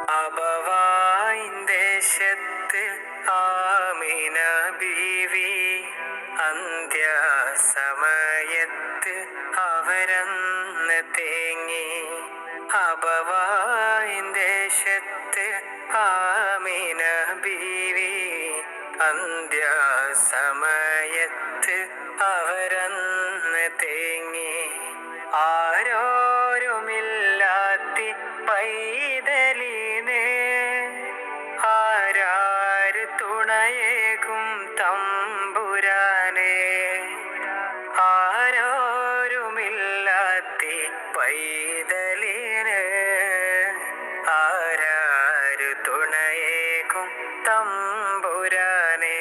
അബവായിൻ ദേശത്ത് ആമിന ബീവി അന്ത്യസമയത്ത് അവരന്ന് തേങ്ങി. അബവായിൻ ദേശത്ത് ആമിന ബീവി അന്ത്യസമയത്ത് അവരന്ന് തേങ്ങി. ആരോരുമില്ലാത്തി പൈതലിനെ ആരാര് തുണയേകും തമ്പുരാനെ. ആരോരുമില്ലാത്തി പൈതലിന് ആരാര് തുണയേകും തമ്പുരാനെ.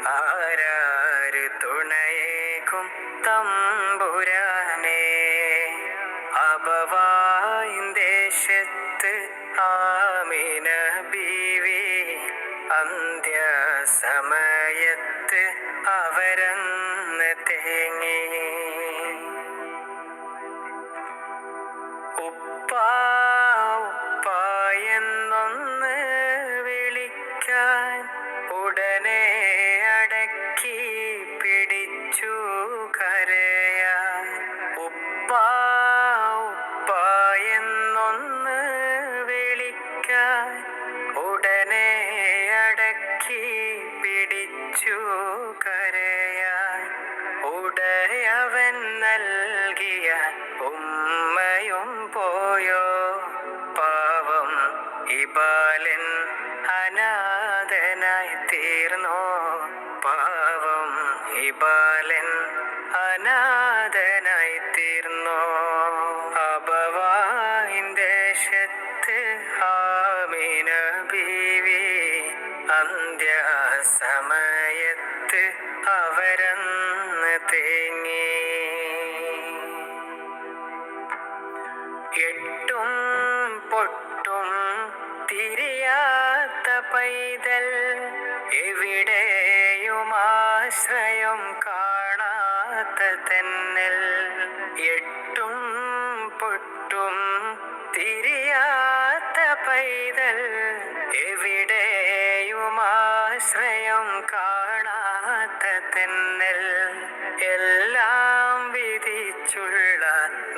ആരാര് തുണയേകും തമ്പുരാനെ. അബവായിൻ ദേശത്ത് ആമിന ബീവി അന്ത്യസമയത്ത് അവരന്ന് തേങ്ങി. ഉപ്പാ ഉപ്പാ എന്നൊന്ന് വിളിക്കാൻ ഉടനെ അടക്കി പിടിച്ചു കരയാൻ. ഉപ്പാ ഉപ്പാ എന്നൊന്ന് വിളിക്കാൻ ഉടനെ അടക്കി പിടിച്ചു കരയാൻ. ഉടയവൻ നൽകിയ ഉമ്മയും പോയോ. പാവം ഇബാലൻ അനാഥനായി തീർന്നോ. പാവം ഇബാലൻ അനാഥനായി തീർന്നോ. അബവായിൻ ദേശത്ത് ആമിന ബീവി അന്ത്യസമയത്ത് അവരന്ന് തേങ്ങി. എട്ടും പൊട്ടും തിരിയാത്ത പൈതൽ എവിടെയും ആശ്രയം കാണാത്ത തെന്നൽ. എട്ടും പൊട്ടും തിരിയാത്ത പൈതൽ എവിടെയും ആശ്രയം കാണാത്ത തെന്നൽ. എല്ലാം വിധിച്ചുള്ള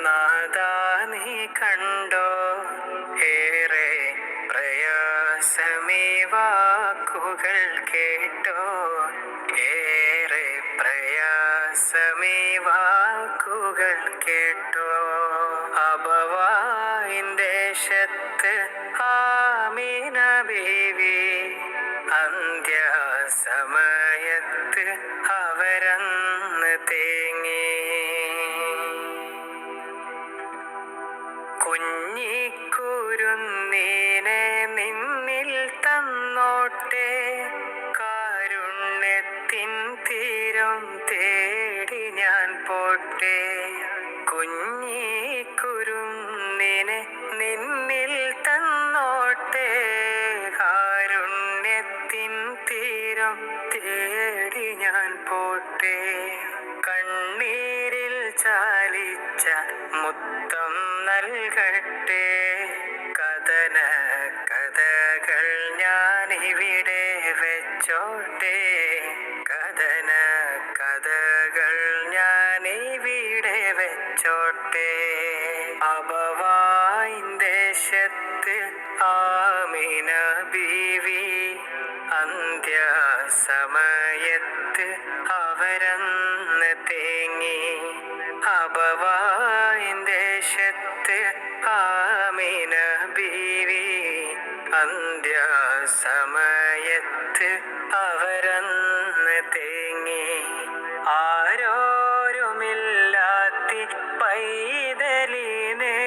നാഥാ നീ കണ്ടോ. ഏറെ പ്രയാസമീ വാക്കുകൾ കേട്ടോ. ഏറെ പ്രയാസമീ വാക്കുകൾ കേട്ടോ. അബവായിൻ ദേശത്ത് ആമിന ബീവി അന്ത്യസമയത്ത് അവരന്ന് തേങ്ങി. കുഞ്ഞിക്കുരുന്നീനെ നിന്നിൽ തന്നോട്ടെ. കാരുണ്യത്തിൻ തീരം തേടി ഞാൻ പോട്ടെ. കുഞ്ഞിക്കുരുന്നിനെ നിന്നിൽ തന്നോട്ടെ. കാരുണ്യത്തിൻ തീരം തേടി ഞാൻ പോട്ടെ. കണ്ണീരിൽ ചാലിച്ച മുത്തം നൽകട്ടെ. കഥന കഥകൾ ഞാനിവിടെ വെച്ചോട്ടെ. കഥന കഥകൾ ഞാനിവിടെ വെച്ചോട്ടെ. അബവായിൻ ദേശത്ത് ആമിന ബീവി അന്ത്യസമയത്ത് അവരന്ന് തേങ്ങി. അബവായിൻ ദേശത്ത് ആമിന ബീവി അന്ത്യസമയത്ത് അവരന്ന് തേങ്ങി. ആരോരുമില്ലാത്തി പൈതലിനെ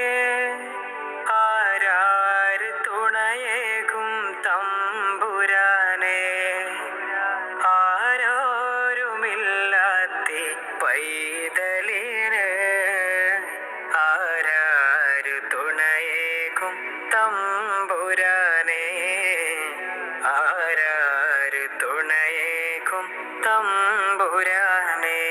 ആരാര് തുണയേകും തമ്പുരാനെ. ആരോരുമില്ലാത്തി പൈതലിന് ആരാര് തുണയേകും തമ്പുരാനെ. ആരാര് തുണയേകും തമ്പുരാനെ.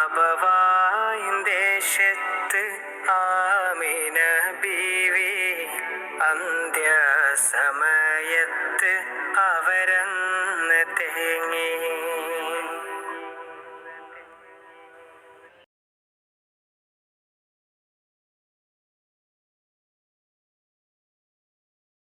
അബവായിൻ ദേശത്ത് ആമിന ബീവി അന്ത്യസമയത്ത് അവരന്ന് തേങ്ങി